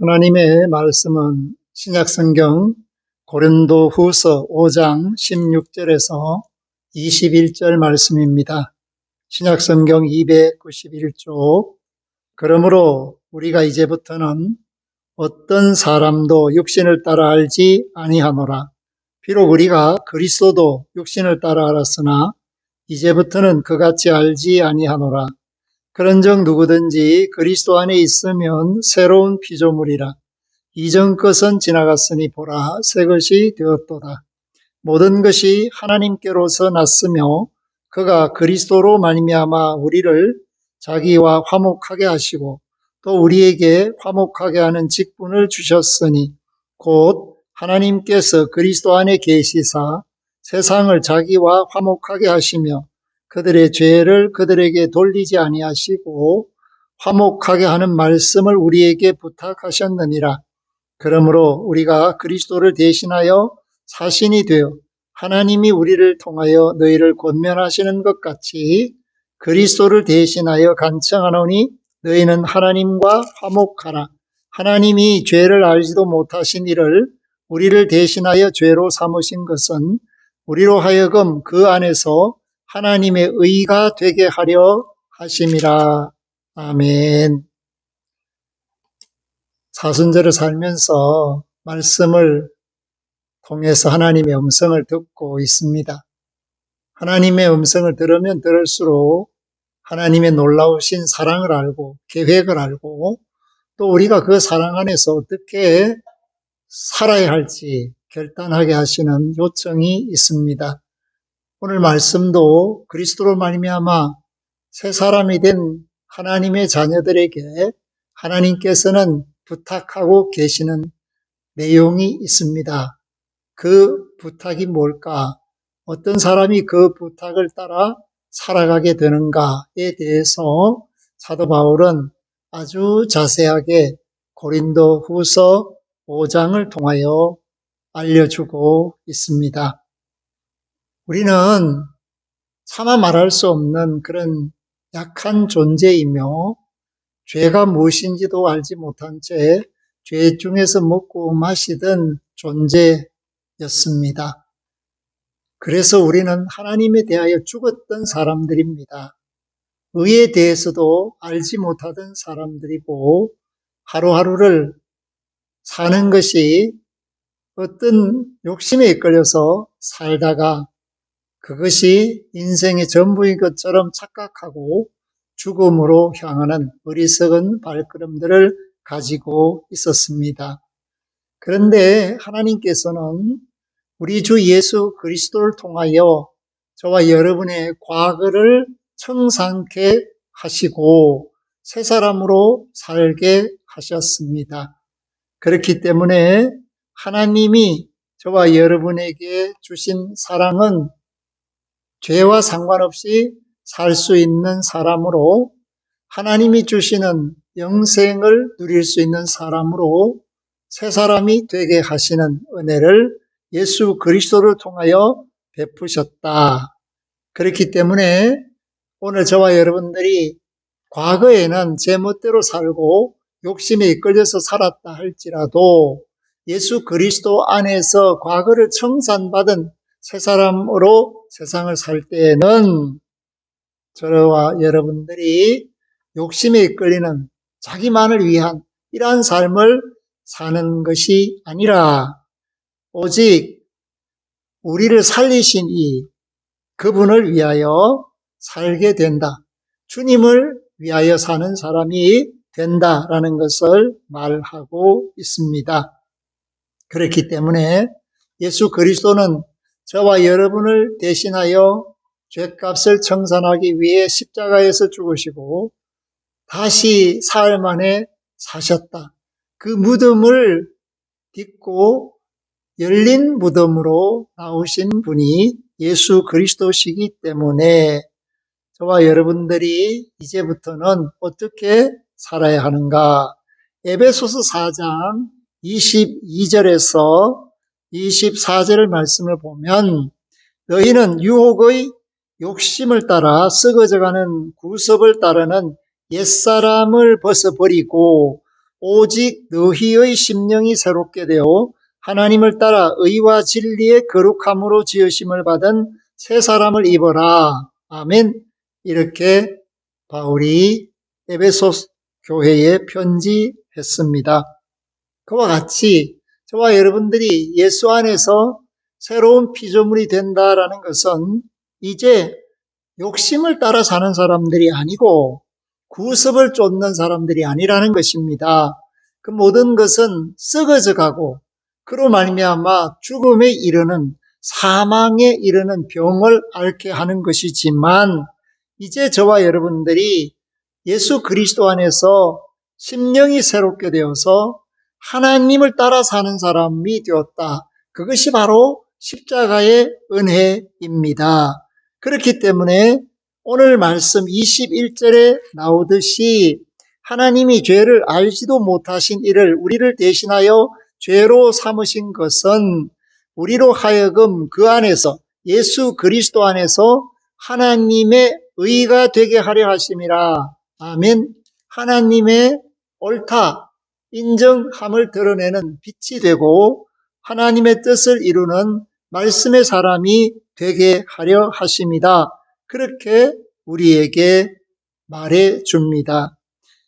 하나님의 말씀은 신약성경 고린도후서 5장 16절에서 21절 말씀입니다. 신약성경 291쪽. 그러므로 우리가 이제부터는 어떤 사람도 육신을 따라 알지 아니하노라. 비록 우리가 그리스도도 육신을 따라 알았으나 이제부터는 그같이 알지 아니하노라. 그런즉 누구든지 그리스도 안에 있으면 새로운 피조물이라. 이전 것은 지나갔으니 보라, 새 것이 되었도다. 모든 것이 하나님께로서 났으며 그가 그리스도로 말미암아 우리를 자기와 화목하게 하시고 또 우리에게 화목하게 하는 직분을 주셨으니 곧 하나님께서 그리스도 안에 계시사 세상을 자기와 화목하게 하시며 그들의 죄를 그들에게 돌리지 아니하시고 화목하게 하는 말씀을 우리에게 부탁하셨느니라. 그러므로 우리가 그리스도를 대신하여 사신이 되어 하나님이 우리를 통하여 너희를 권면하시는 것 같이 그리스도를 대신하여 간청하노니 너희는 하나님과 화목하라. 하나님이 죄를 알지도 못하신 이를 우리를 대신하여 죄로 삼으신 것은 우리로 하여금 그 안에서 하나님의 의가 되게 하려 하심이라. 아멘. 사순절을 살면서 말씀을 통해서 하나님의 음성을 듣고 있습니다. 하나님의 음성을 들으면 들을수록 하나님의 놀라우신 사랑을 알고 계획을 알고 또 우리가 그 사랑 안에서 어떻게 살아야 할지 결단하게 하시는 요청이 있습니다. 오늘 말씀도 그리스도로 말미암아 새 사람이 된 하나님의 자녀들에게 하나님께서는 부탁하고 계시는 내용이 있습니다. 그 부탁이 뭘까? 어떤 사람이 그 부탁을 따라 살아가게 되는가에 대해서 사도 바울은 아주 자세하게 고린도후서 5장을 통하여 알려주고 있습니다. 우리는 차마 말할 수 없는 그런 약한 존재이며 죄가 무엇인지도 알지 못한 채 죄 중에서 먹고 마시던 존재였습니다. 그래서 우리는 하나님에 대하여 죽었던 사람들입니다. 의에 대해서도 알지 못하던 사람들이고 하루하루를 사는 것이 어떤 욕심에 이끌려서 살다가 그것이 인생의 전부인 것처럼 착각하고 죽음으로 향하는 어리석은 발걸음들을 가지고 있었습니다. 그런데 하나님께서는 우리 주 예수 그리스도를 통하여 저와 여러분의 과거를 청산케 하시고 새 사람으로 살게 하셨습니다. 그렇기 때문에 하나님이 저와 여러분에게 주신 사랑은 죄와 상관없이 살 수 있는 사람으로 하나님이 주시는 영생을 누릴 수 있는 사람으로 새 사람이 되게 하시는 은혜를 예수 그리스도를 통하여 베푸셨다. 그렇기 때문에 오늘 저와 여러분들이 과거에는 제 멋대로 살고 욕심에 이끌려서 살았다 할지라도 예수 그리스도 안에서 과거를 청산받은 새 사람으로 세상을 살 때에는 저와 여러분들이 욕심에 이끌리는 자기만을 위한 이러한 삶을 사는 것이 아니라 오직 우리를 살리신 이 그분을 위하여 살게 된다. 주님을 위하여 사는 사람이 된다라는 것을 말하고 있습니다. 그렇기 때문에 예수 그리스도는 저와 여러분을 대신하여 죄값을 청산하기 위해 십자가에서 죽으시고 다시 사흘 만에 사셨다. 그 무덤을 딛고 열린 무덤으로 나오신 분이 예수 그리스도시기 때문에 저와 여러분들이 이제부터는 어떻게 살아야 하는가? 에베소서 4장 22절에서 24절 말씀을 보면 너희는 유혹의 욕심을 따라 썩어져가는 구습을 따르는 옛사람을 벗어버리고 오직 너희의 심령이 새롭게 되어 하나님을 따라 의와 진리의 거룩함으로 지으심을 받은 새 사람을 입어라. 아멘. 이렇게 바울이 에베소 교회에 편지했습니다. 그와 같이 저와 여러분들이 예수 안에서 새로운 피조물이 된다라는 것은 이제 욕심을 따라 사는 사람들이 아니고 구습을 쫓는 사람들이 아니라는 것입니다. 그 모든 것은 썩어져 가고 그로 말미암아 죽음에 이르는, 사망에 이르는 병을 앓게 하는 것이지만 이제 저와 여러분들이 예수 그리스도 안에서 심령이 새롭게 되어서 하나님을 따라 사는 사람이 되었다. 그것이 바로 십자가의 은혜입니다. 그렇기 때문에 오늘 말씀 21절에 나오듯이 하나님이 죄를 알지도 못하신 이를 우리를 대신하여 죄로 삼으신 것은 우리로 하여금 그 안에서, 예수 그리스도 안에서 하나님의 의가 되게 하려 하심이라. 아멘. 하나님의 옳다, 인정함을 드러내는 빛이 되고 하나님의 뜻을 이루는 말씀의 사람이 되게 하려 하심이다. 그렇게 우리에게 말해 줍니다.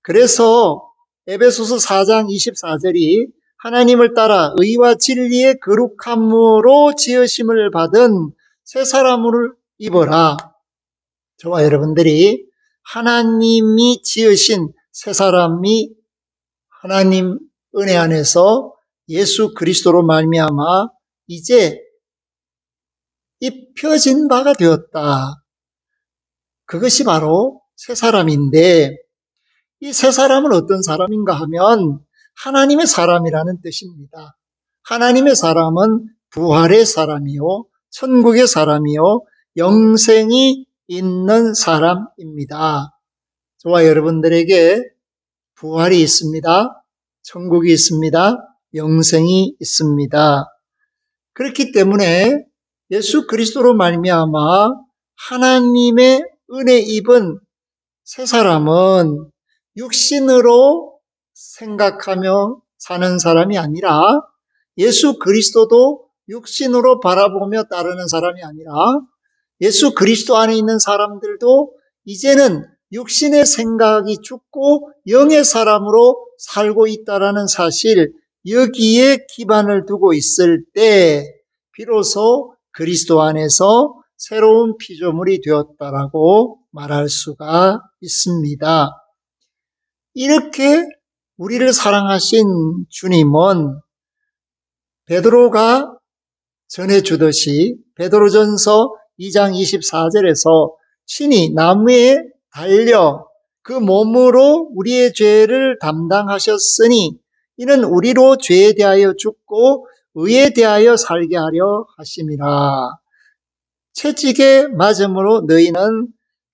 그래서 에베소서 4장 24절이 하나님을 따라 의와 진리의 거룩함으로 지으심을 받은 새 사람을 입어라. 저와 여러분들이 하나님이 지으신 새 사람이 하나님 은혜 안에서 예수 그리스도로 말미암아 이제 입혀진 바가 되었다. 그것이 바로 새 사람인데, 이 새 사람은 어떤 사람인가 하면 하나님의 사람이라는 뜻입니다. 하나님의 사람은 부활의 사람이요, 천국의 사람이요, 영생이 있는 사람입니다. 저와 여러분들에게 부활이 있습니다. 천국이 있습니다. 영생이 있습니다. 그렇기 때문에 예수 그리스도로 말미암아 하나님의 은혜 입은 새 사람은 육신으로 생각하며 사는 사람이 아니라, 예수 그리스도도 육신으로 바라보며 따르는 사람이 아니라, 예수 그리스도 안에 있는 사람들도 이제는 육신의 생각이 죽고 영의 사람으로 살고 있다라는 사실, 여기에 기반을 두고 있을 때 비로소 그리스도 안에서 새로운 피조물이 되었다라고 말할 수가 있습니다. 이렇게 우리를 사랑하신 주님은 베드로가 전해주듯이 베드로전서 2장 24절에서 친히 나무에 달려 그 몸으로 우리의 죄를 담당하셨으니 이는 우리로 죄에 대하여 죽고 의에 대하여 살게 하려 하심이라. 채찍에 맞음으로 너희는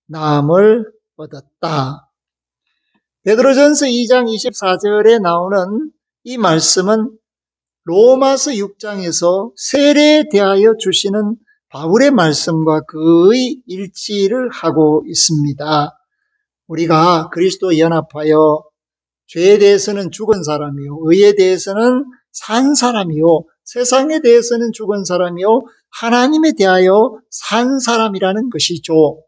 나음을 얻었다. 베드로전서 2장 24절에 나오는 이 말씀은 로마서 6장에서 세례에 대하여 주시는 바울의 말씀과 거의 일치를 하고 있습니다. 우리가 그리스도 연합하여 죄에 대해서는 죽은 사람이요, 의에 대해서는 산 사람이요, 세상에 대해서는 죽은 사람이요, 하나님에 대하여 산 사람이라는 것이죠.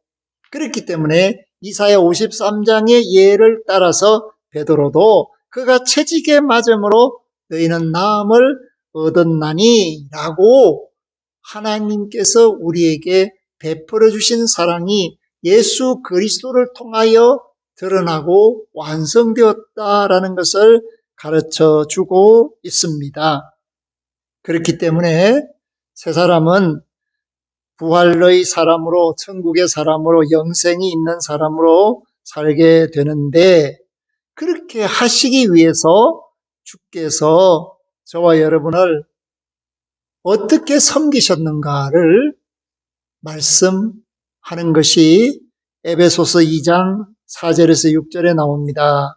그렇기 때문에 이사야 53장의 예를 따라서 베드로도 그가 채찍에 맞음으로 너희는 나음을 얻었나니 라고 하나님께서 우리에게 베풀어 주신 사랑이 예수 그리스도를 통하여 드러나고 완성되었다라는 것을 가르쳐 주고 있습니다. 그렇기 때문에 새 사람은 부활의 사람으로, 천국의 사람으로, 영생이 있는 사람으로 살게 되는데, 그렇게 하시기 위해서 주께서 저와 여러분을 어떻게 섬기셨는가를 말씀하는 것이 에베소서 2장 4절에서 6절에 나옵니다.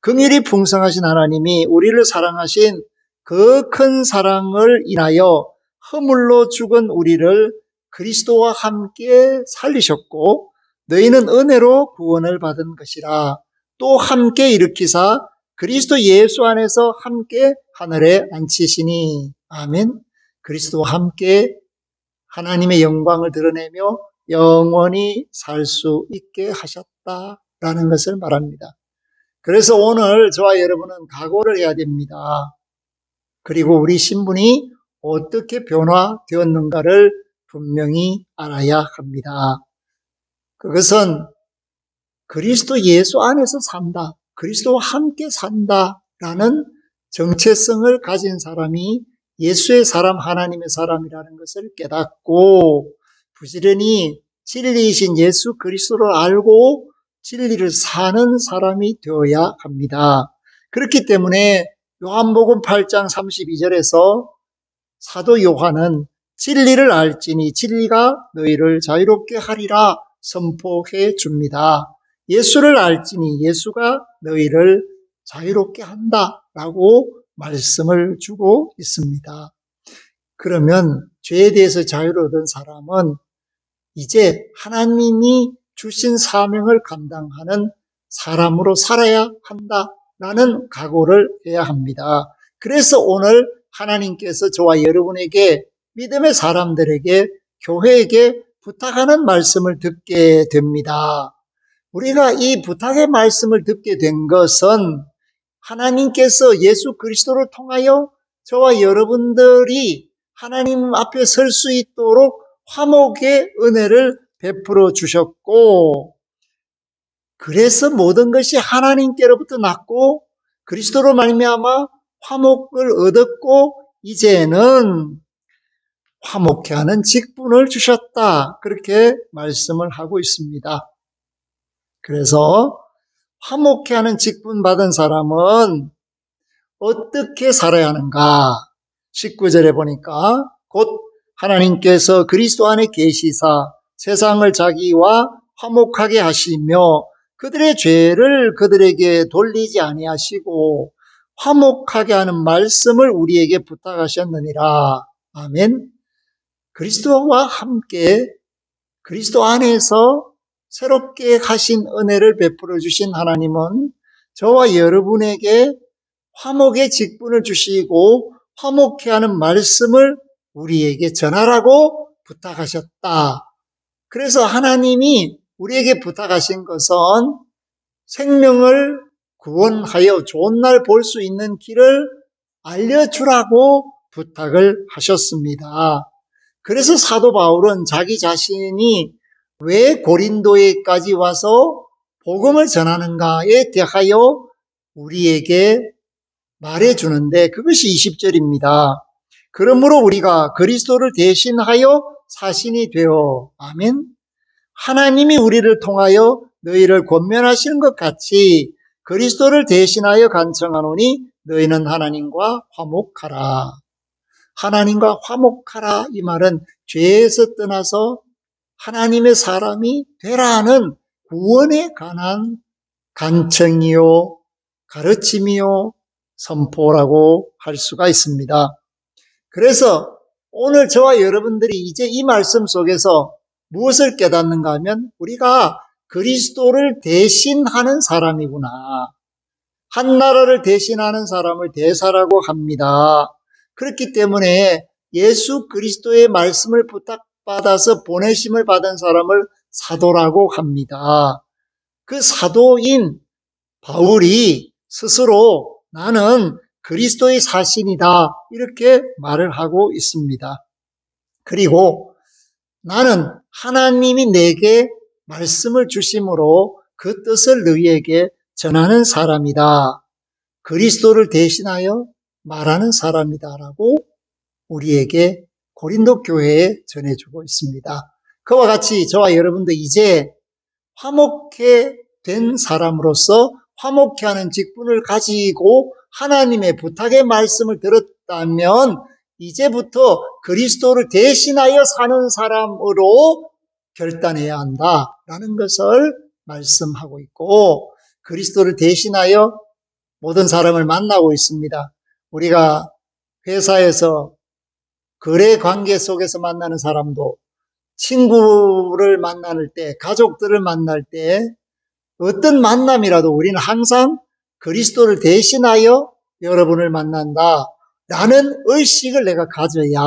긍휼이 풍성하신 하나님이 우리를 사랑하신 그 큰 사랑을 인하여 허물로 죽은 우리를 그리스도와 함께 살리셨고 너희는 은혜로 구원을 받은 것이라. 또 함께 일으키사 그리스도 예수 안에서 함께 하늘에 앉히시니. 아멘. 그리스도와 함께 하나님의 영광을 드러내며 영원히 살 수 있게 하셨다라는 것을 말합니다. 그래서 오늘 저와 여러분은 각오를 해야 됩니다. 그리고 우리 신분이 어떻게 변화되었는가를 분명히 알아야 합니다. 그것은 그리스도 예수 안에서 산다, 그리스도와 함께 산다라는 정체성을 가진 사람이 예수의 사람, 하나님의 사람이라는 것을 깨닫고 부지런히 진리이신 예수 그리스도를 알고 진리를 사는 사람이 되어야 합니다. 그렇기 때문에 요한복음 8장 32절에서 사도 요한은 진리를 알지니 진리가 너희를 자유롭게 하리라 선포해 줍니다. 예수를 알지니 예수가 너희를 자유롭게 한다라고 말씀을 주고 있습니다. 그러면 죄에 대해서 자유를 얻은 사람은 이제 하나님이 주신 사명을 감당하는 사람으로 살아야 한다라는 각오를 해야 합니다. 그래서 오늘 하나님께서 저와 여러분에게, 믿음의 사람들에게, 교회에게 부탁하는 말씀을 듣게 됩니다. 우리가 이 부탁의 말씀을 듣게 된 것은 하나님께서 예수 그리스도를 통하여 저와 여러분들이 하나님 앞에 설 수 있도록 화목의 은혜를 베풀어 주셨고, 그래서 모든 것이 하나님께로부터 났고 그리스도로 말미암아 화목을 얻었고 이제는 화목케 하는 직분을 주셨다, 그렇게 말씀을 하고 있습니다. 그래서 화목케 하는 직분 받은 사람은 어떻게 살아야 하는가? 19절에 보니까 곧 하나님께서 그리스도 안에 계시사 세상을 자기와 화목하게 하시며 그들의 죄를 그들에게 돌리지 아니하시고 화목하게 하는 말씀을 우리에게 부탁하셨느니라. 아멘. 그리스도와 함께 그리스도 안에서 새롭게 하신 은혜를 베풀어 주신 하나님은 저와 여러분에게 화목의 직분을 주시고 화목케 하는 말씀을 우리에게 전하라고 부탁하셨다. 그래서 하나님이 우리에게 부탁하신 것은 생명을 구원하여 좋은 날 볼 수 있는 길을 알려주라고 부탁을 하셨습니다. 그래서 사도 바울은 자기 자신이 왜 고린도에까지 와서 복음을 전하는가에 대하여 우리에게 말해주는데 그것이 20절입니다. 그러므로 우리가 그리스도를 대신하여 사신이 되어, 아멘, 하나님이 우리를 통하여 너희를 권면하시는 것 같이 그리스도를 대신하여 간청하노니 너희는 하나님과 화목하라. 하나님과 화목하라, 이 말은 죄에서 떠나서 하나님의 사람이 되라는 구원에 관한 간청이요 가르침이요 선포라고 할 수가 있습니다. 그래서 오늘 저와 여러분들이 이제 이 말씀 속에서 무엇을 깨닫는가 하면 우리가 그리스도를 대신하는 사람이구나. 한 나라를 대신하는 사람을 대사라고 합니다. 그렇기 때문에 예수 그리스도의 말씀을 부탁받아서 보내심을 받은 사람을 사도라고 합니다. 그 사도인 바울이 스스로 나는 그리스도의 사신이다, 이렇게 말을 하고 있습니다. 그리고 나는 하나님이 내게 말씀을 주심으로 그 뜻을 너희에게 전하는 사람이다. 그리스도를 대신하여 말하는 사람이다라고 우리에게 고린도 교회에 전해주고 있습니다. 그와 같이 저와 여러분도 이제 화목해 된 사람으로서 화목케 하는 직분을 가지고 하나님의 부탁의 말씀을 들었다면 이제부터 그리스도를 대신하여 사는 사람으로 결단해야 한다라는 것을 말씀하고 있고, 그리스도를 대신하여 모든 사람을 만나고 있습니다. 우리가 회사에서 거래 관계 속에서 만나는 사람도, 친구를 만날 때, 가족들을 만날 때, 어떤 만남이라도 우리는 항상 그리스도를 대신하여 여러분을 만난다 라는 의식을 내가 가져야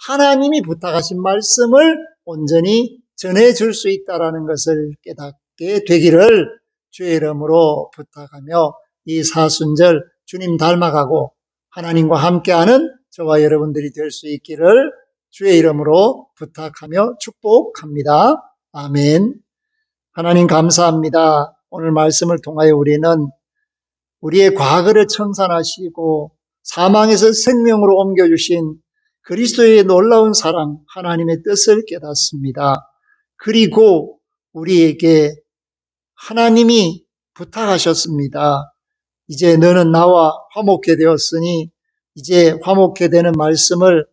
하나님이 부탁하신 말씀을 온전히 전해줄 수 있다는 것을 깨닫게 되기를 주의 이름으로 부탁하며, 이 사순절 주님 닮아가고 하나님과 함께하는 저와 여러분들이 될 수 있기를 주의 이름으로 부탁하며 축복합니다. 아멘. 하나님 감사합니다. 오늘 말씀을 통하여 우리는 우리의 과거를 청산하시고 사망에서 생명으로 옮겨주신 그리스도의 놀라운 사랑, 하나님의 뜻을 깨닫습니다. 그리고 우리에게 하나님이 부탁하셨습니다. 이제 너는 나와 화목해 되었으니 이제 화목해 되는 말씀을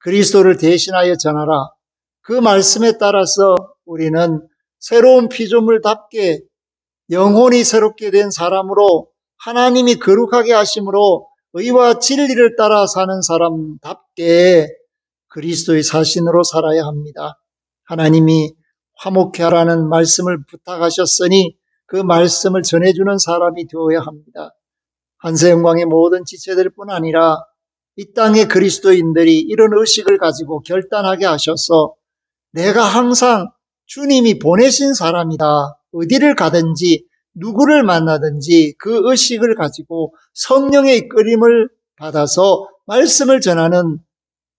그리스도를 대신하여 전하라. 그 말씀에 따라서 우리는 새로운 피조물답게 영혼이 새롭게 된 사람으로, 하나님이 거룩하게 하심으로 의와 진리를 따라 사는 사람답게 그리스도의 사신으로 살아야 합니다. 하나님이 화목해 하라는 말씀을 부탁하셨으니 그 말씀을 전해주는 사람이 되어야 합니다. 한세영광의 모든 지체들 뿐 아니라 이 땅의 그리스도인들이 이런 의식을 가지고 결단하게 하셔서 내가 항상 주님이 보내신 사람이다. 어디를 가든지 누구를 만나든지 그 의식을 가지고 성령의 이끌림을 받아서 말씀을 전하는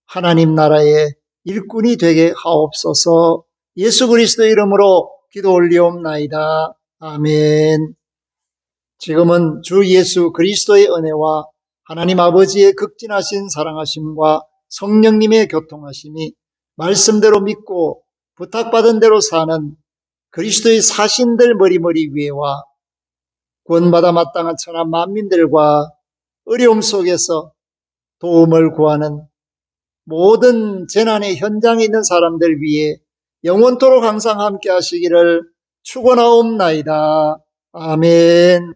하나님 나라의 일꾼이 되게 하옵소서. 예수 그리스도 이름으로 기도 올리옵나이다. 아멘. 지금은 주 예수 그리스도의 은혜와 하나님 아버지의 극진하신 사랑하심과 성령님의 교통하심이 말씀대로 믿고 부탁받은 대로 사는 그리스도의 사신들 머리머리 위에와 구원받아 마땅한 천하 만민들과 어려움 속에서 도움을 구하는 모든 재난의 현장에 있는 사람들 위에 영원토록 항상 함께 하시기를 축원하옵나이다. 아멘.